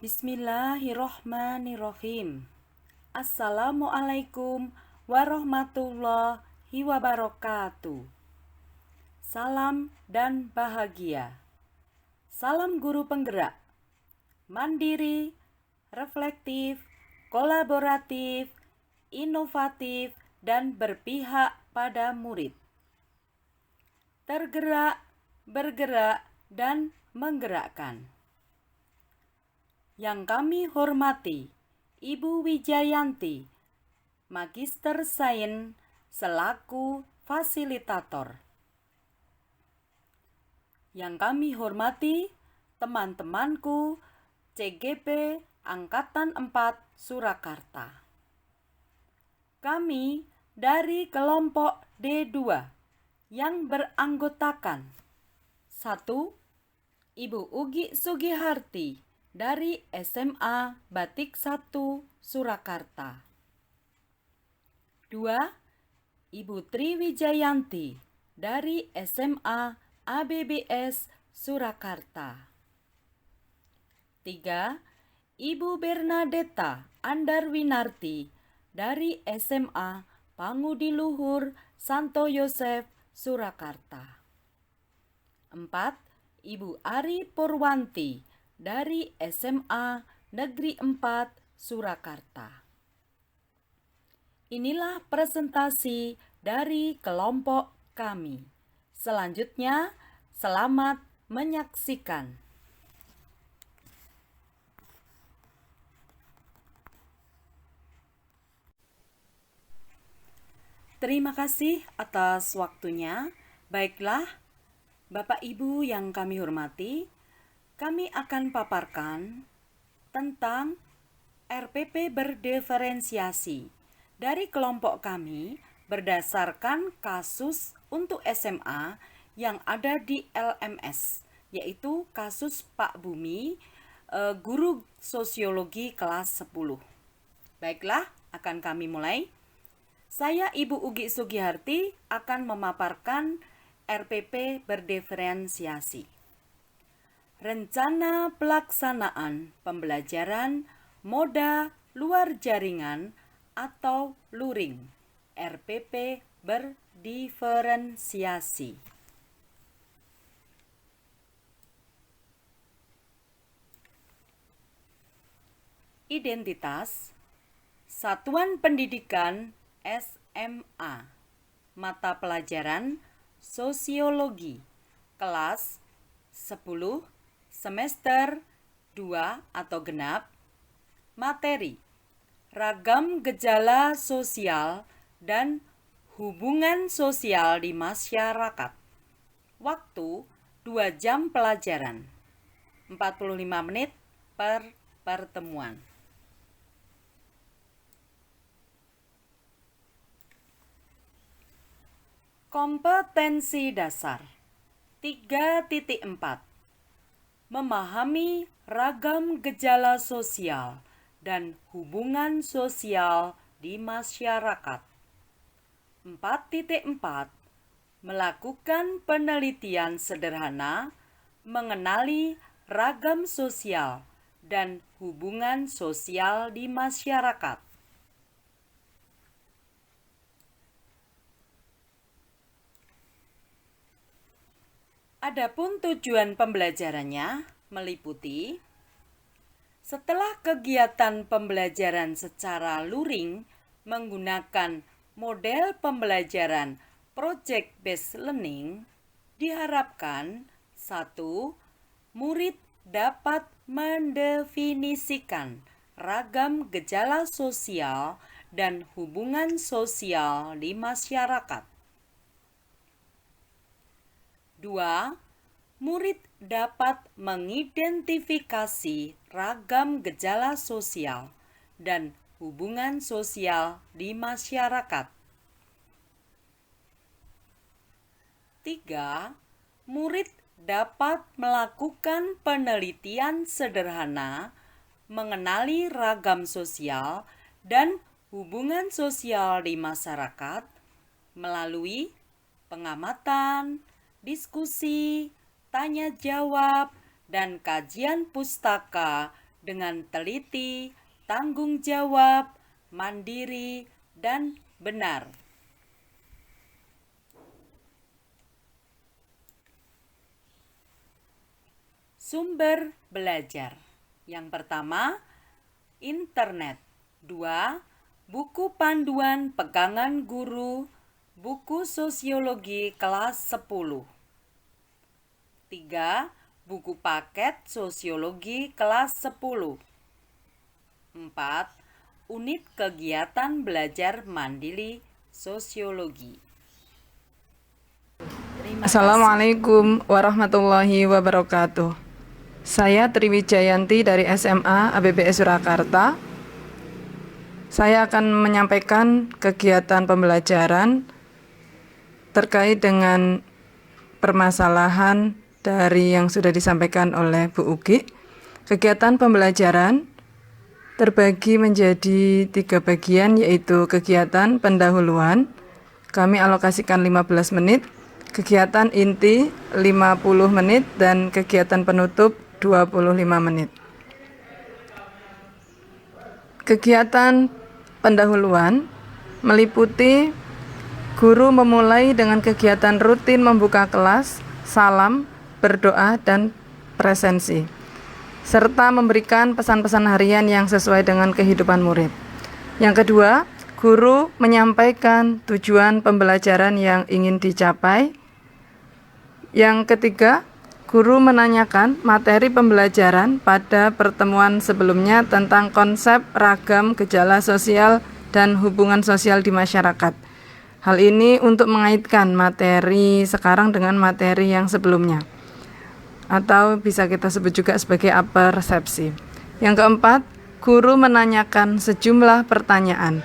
Bismillahirrohmanirrohim. Assalamualaikum warahmatullahi wabarakatuh. Salam dan bahagia. Salam guru penggerak, mandiri, reflektif, kolaboratif, inovatif, dan berpihak pada murid. Tergerak, bergerak, dan menggerakkan. Yang kami hormati, Ibu Wijayanti, Magister Sains selaku fasilitator. Yang kami hormati, teman-temanku CGP Angkatan 4 Surakarta. Kami dari kelompok D2 yang beranggotakan 1. Ibu Ugi Sugiharti dari SMA Batik 1 Surakarta. 2. Ibu Tri Wijayanti dari SMA ABBS Surakarta. 3. Ibu Bernadetta Andarwinarti dari SMA Pangudiluhur Santo Yosef Surakarta. 4. Ibu Ari Purwanti dari SMA Negeri 4 Surakarta. Inilah presentasi dari kelompok kami. Selanjutnya, selamat menyaksikan. Terima kasih atas waktunya. Baiklah, Bapak Ibu yang kami hormati, kami akan paparkan tentang RPP berdiferensiasi dari kelompok kami berdasarkan kasus untuk SMA yang ada di LMS, yaitu kasus Pak Bumi, guru sosiologi kelas 10. Baiklah, akan kami mulai. Saya Ibu Ugi Sugiharti akan memaparkan RPP berdiferensiasi. Rencana pelaksanaan pembelajaran moda luar jaringan atau luring, RPP berdiferensiasi. Identitas Satuan Pendidikan SMA, mata pelajaran Sosiologi, kelas 10, semester 2 atau genap. Materi ragam gejala sosial dan hubungan sosial di masyarakat. Waktu 2 jam pelajaran, 45 menit per pertemuan. Kompetensi dasar 3.4 Memahami ragam gejala sosial dan hubungan sosial di masyarakat. 4.4 Melakukan penelitian sederhana mengenali ragam sosial dan hubungan sosial di masyarakat. Adapun tujuan pembelajarannya meliputi setelah kegiatan pembelajaran secara luring menggunakan model pembelajaran project based learning, diharapkan 1. Murid dapat mendefinisikan ragam gejala sosial dan hubungan sosial di masyarakat. 2. Murid dapat mengidentifikasi ragam gejala sosial dan hubungan sosial di masyarakat. 3. Murid dapat melakukan penelitian sederhana mengenali ragam sosial dan hubungan sosial di masyarakat melalui pengamatan, diskusi, tanya jawab, dan kajian pustaka dengan teliti, tanggung jawab, mandiri, dan benar. Sumber belajar. Yang pertama, internet. 2. Buku panduan pegangan guru, buku sosiologi kelas 10. 3. Buku paket sosiologi kelas 10. 4. Unit kegiatan belajar mandiri sosiologi. Assalamualaikum warahmatullahi wabarakatuh. Saya Triwijayanti dari SMA ABBS Surakarta. Saya akan menyampaikan kegiatan pembelajaran terkait dengan permasalahan dari yang sudah disampaikan oleh Bu Ugi. Kegiatan pembelajaran terbagi menjadi 3 bagian, yaitu kegiatan pendahuluan, kami alokasikan 15 menit, kegiatan inti 50 menit, dan kegiatan penutup 25 menit. Kegiatan pendahuluan meliputi guru memulai dengan kegiatan rutin membuka kelas, salam, berdoa, dan presensi, serta memberikan pesan-pesan harian yang sesuai dengan kehidupan murid. Yang kedua, guru menyampaikan tujuan pembelajaran yang ingin dicapai. Yang ketiga, guru menanyakan materi pembelajaran pada pertemuan sebelumnya tentang konsep ragam gejala sosial dan hubungan sosial di masyarakat. Hal ini untuk mengaitkan materi sekarang dengan materi yang sebelumnya, atau bisa kita sebut juga sebagai apersepsi. Yang keempat, guru menanyakan sejumlah pertanyaan.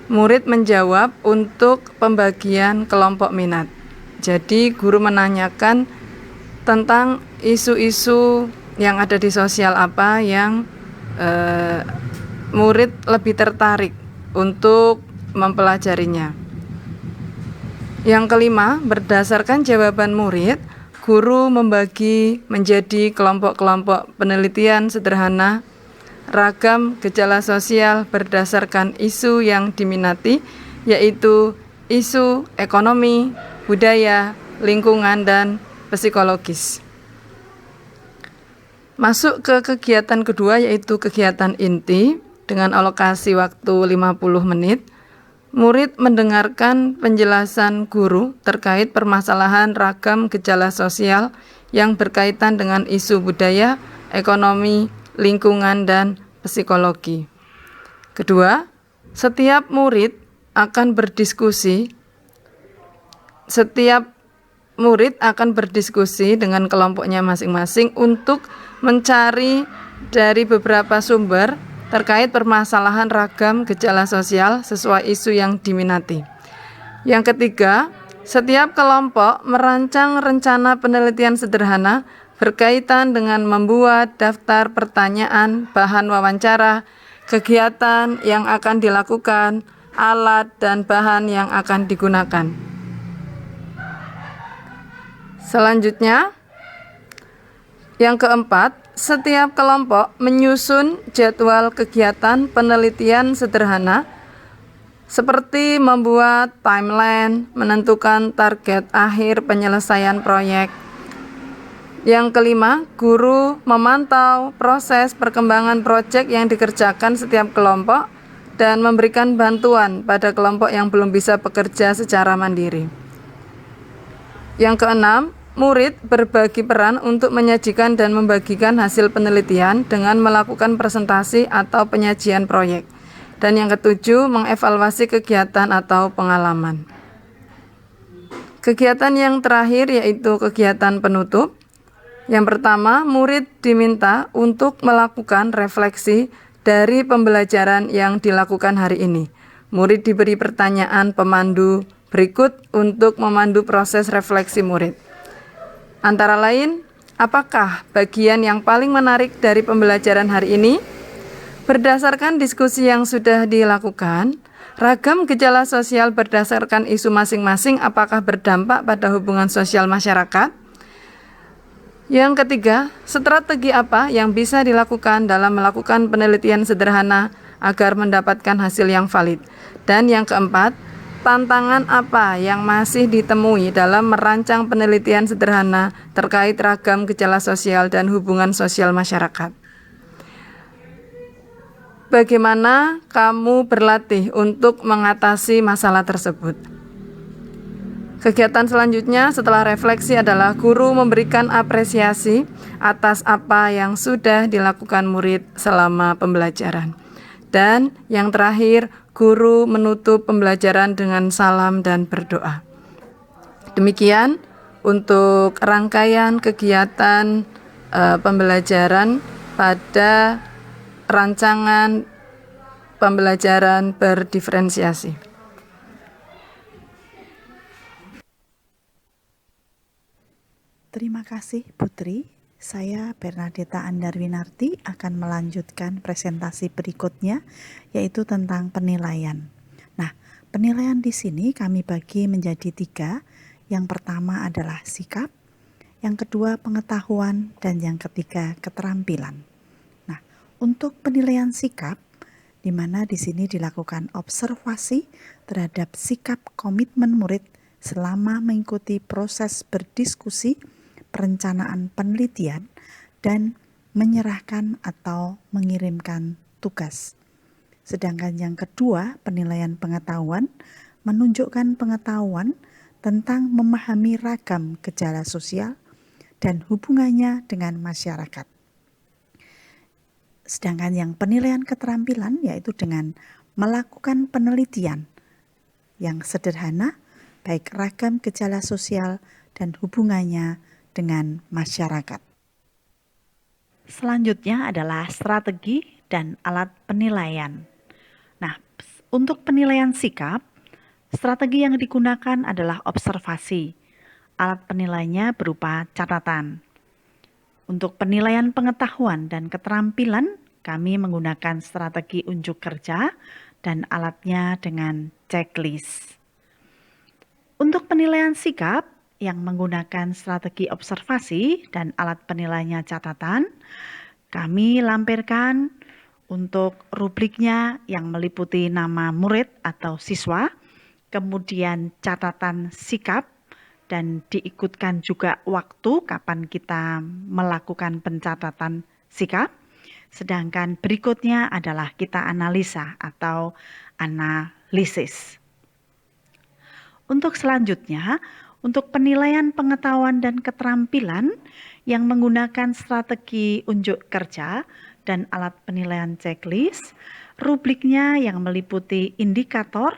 Murid menjawab untuk pembagian kelompok minat. Jadi guru menanyakan tentang isu-isu yang ada di sosial apa yang murid lebih tertarik untuk mempelajarinya. Yang kelima, berdasarkan jawaban murid, guru membagi menjadi kelompok-kelompok penelitian sederhana ragam gejala sosial berdasarkan isu yang diminati, yaitu isu ekonomi, budaya, lingkungan, dan psikologis. Masuk ke kegiatan kedua, yaitu kegiatan inti dengan alokasi waktu 50 menit. Murid mendengarkan penjelasan guru terkait permasalahan ragam gejala sosial yang berkaitan dengan isu budaya, ekonomi, lingkungan, dan psikologi. Kedua, setiap murid akan berdiskusi dengan kelompoknya masing-masing untuk mencari dari beberapa sumber terkait permasalahan ragam gejala sosial sesuai isu yang diminati. Yang ketiga, setiap kelompok merancang rencana penelitian sederhana berkaitan dengan membuat daftar pertanyaan, bahan wawancara, kegiatan yang akan dilakukan, alat dan bahan yang akan digunakan. Selanjutnya, yang keempat, setiap kelompok menyusun jadwal kegiatan penelitian sederhana seperti membuat timeline, menentukan target akhir penyelesaian proyek. Yang kelima, guru memantau proses perkembangan proyek yang dikerjakan setiap kelompok dan memberikan bantuan pada kelompok yang belum bisa bekerja secara mandiri. Yang keenam, murid berbagi peran untuk menyajikan dan membagikan hasil penelitian dengan melakukan presentasi atau penyajian proyek. Dan yang ketujuh, mengevaluasi kegiatan atau pengalaman. Kegiatan yang terakhir yaitu kegiatan penutup. Yang pertama, murid diminta untuk melakukan refleksi dari pembelajaran yang dilakukan hari ini. Murid diberi pertanyaan pemandu berikut untuk memandu proses refleksi murid. Antara lain, apakah bagian yang paling menarik dari pembelajaran hari ini? Berdasarkan diskusi yang sudah dilakukan, ragam gejala sosial berdasarkan isu masing-masing apakah berdampak pada hubungan sosial masyarakat? Yang ketiga, strategi apa yang bisa dilakukan dalam melakukan penelitian sederhana agar mendapatkan hasil yang valid? Dan yang keempat, tantangan apa yang masih ditemui dalam merancang penelitian sederhana terkait ragam gejala sosial dan hubungan sosial masyarakat? Bagaimana kamu berlatih untuk mengatasi masalah tersebut? Kegiatan selanjutnya setelah refleksi adalah guru memberikan apresiasi atas apa yang sudah dilakukan murid selama pembelajaran. Dan yang terakhir, guru menutup pembelajaran dengan salam dan berdoa. Demikian untuk rangkaian kegiatan pembelajaran pada rancangan pembelajaran berdiferensiasi. Terima kasih Putri. Saya Bernadetta Andarwinarti akan melanjutkan presentasi berikutnya, yaitu tentang penilaian. Nah, penilaian di sini kami bagi menjadi 3. Yang pertama adalah sikap, yang kedua pengetahuan, dan yang ketiga keterampilan. Nah, untuk penilaian sikap, di mana di sini dilakukan observasi terhadap sikap komitmen murid selama mengikuti proses berdiskusi, perencanaan penelitian, dan menyerahkan atau mengirimkan tugas. Sedangkan yang kedua, penilaian pengetahuan, menunjukkan pengetahuan tentang memahami ragam gejala sosial dan hubungannya dengan masyarakat. Sedangkan yang penilaian keterampilan yaitu dengan melakukan penelitian yang sederhana, baik ragam gejala sosial dan hubungannya dengan masyarakat. Selanjutnya adalah strategi dan alat penilaian. Nah, untuk penilaian sikap, strategi yang digunakan adalah observasi. Alat penilainya berupa catatan. Untuk penilaian pengetahuan dan keterampilan, kami menggunakan strategi unjuk kerja dan alatnya dengan checklist. Untuk penilaian sikap, yang menggunakan strategi observasi dan alat penilaiannya catatan, kami lampirkan untuk rubriknya yang meliputi nama murid atau siswa, kemudian catatan sikap, dan diikutkan juga waktu kapan kita melakukan pencatatan sikap. Sedangkan berikutnya adalah kita analisa atau analisis. Untuk selanjutnya, untuk penilaian pengetahuan dan keterampilan yang menggunakan strategi unjuk kerja dan alat penilaian checklist, rubriknya yang meliputi indikator,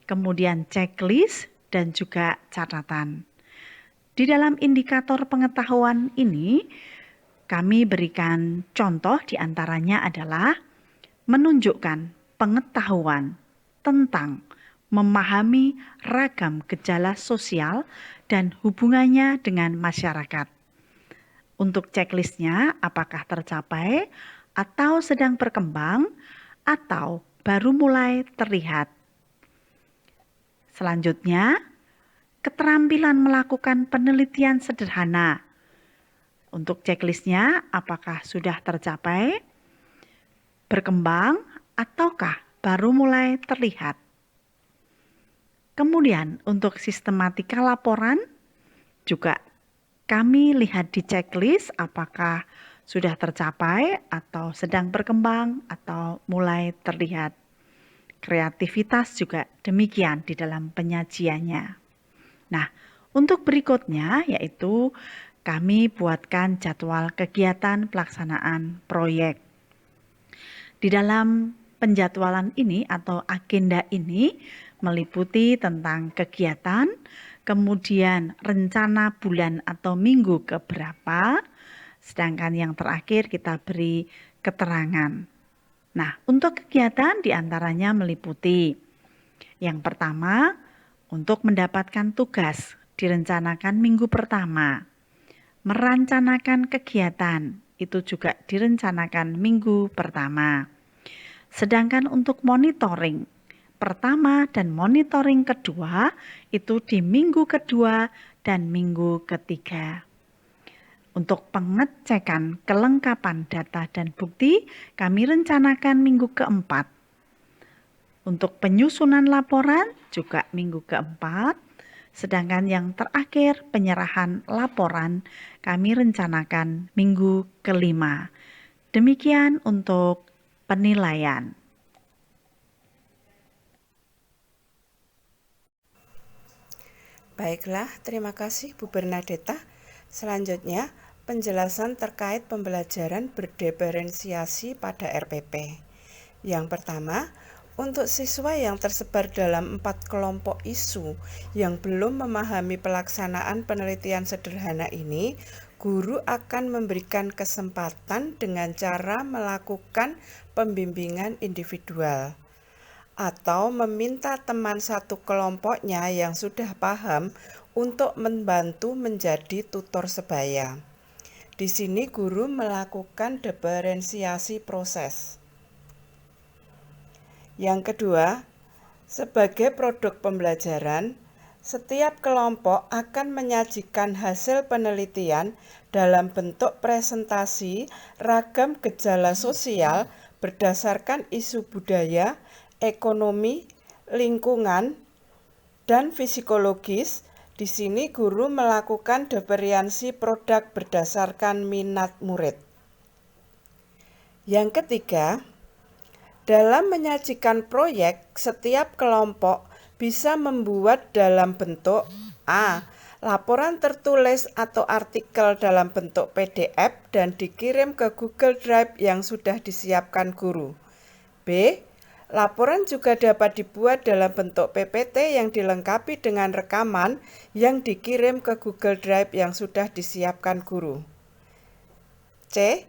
kemudian checklist, dan juga catatan. Di dalam indikator pengetahuan ini, kami berikan contoh diantaranya adalah menunjukkan pengetahuan tentang memahami ragam gejala sosial dan hubungannya dengan masyarakat. Untuk checklistnya apakah tercapai atau sedang berkembang atau baru mulai terlihat. Selanjutnya, keterampilan melakukan penelitian sederhana. Untuk checklistnya apakah sudah tercapai, berkembang, ataukah baru mulai terlihat. Kemudian untuk sistematika laporan juga kami lihat di checklist apakah sudah tercapai atau sedang berkembang atau mulai terlihat. Kreativitas juga demikian di dalam penyajiannya. Nah, untuk berikutnya yaitu kami buatkan jadwal kegiatan pelaksanaan proyek. Di dalam penjadwalan ini atau agenda ini meliputi tentang kegiatan, kemudian rencana bulan atau minggu keberapa, sedangkan yang terakhir kita beri keterangan. Nah, untuk kegiatan diantaranya meliputi yang pertama, untuk mendapatkan tugas direncanakan minggu pertama. Merencanakan kegiatan itu juga direncanakan minggu pertama. Sedangkan untuk monitoring pertama dan monitoring kedua itu di minggu kedua dan minggu ketiga. Untuk pengecekan kelengkapan data dan bukti, kami rencanakan minggu keempat. Untuk penyusunan laporan juga minggu keempat. Sedangkan yang terakhir penyerahan laporan kami rencanakan minggu kelima. Demikian untuk penilaian. Baiklah, terima kasih Bu Bernadetta. Selanjutnya, penjelasan terkait pembelajaran berdiferensiasi pada RPP. Yang pertama, untuk siswa yang tersebar dalam 4 kelompok isu yang belum memahami pelaksanaan penelitian sederhana ini, guru akan memberikan kesempatan dengan cara melakukan pembimbingan individual atau meminta teman satu kelompoknya yang sudah paham untuk membantu menjadi tutor sebaya. Di sini guru melakukan diferensiasi proses. Yang kedua, sebagai produk pembelajaran, setiap kelompok akan menyajikan hasil penelitian dalam bentuk presentasi ragam gejala sosial berdasarkan isu budaya, ekonomi, lingkungan, dan psikologis. Di sini guru melakukan diferensiasi produk berdasarkan minat murid. Yang ketiga, dalam menyajikan proyek, setiap kelompok bisa membuat dalam bentuk A. Laporan tertulis atau artikel dalam bentuk PDF dan dikirim ke Google Drive yang sudah disiapkan guru. B. Laporan juga dapat dibuat dalam bentuk PPT yang dilengkapi dengan rekaman yang dikirim ke Google Drive yang sudah disiapkan guru. C.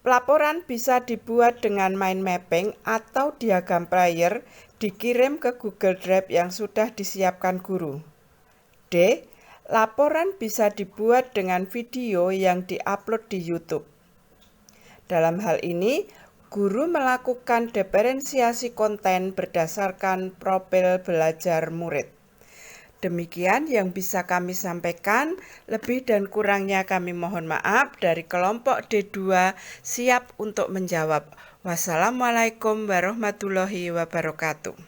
Laporan bisa dibuat dengan mind mapping atau diagram player dikirim ke Google Drive yang sudah disiapkan guru. D. Laporan bisa dibuat dengan video yang diupload di YouTube. Dalam hal ini, guru melakukan diferensiasi konten berdasarkan profil belajar murid. Demikian yang bisa kami sampaikan, lebih dan kurangnya kami mohon maaf. Dari kelompok D2 siap untuk menjawab. Wassalamualaikum warahmatullahi wabarakatuh.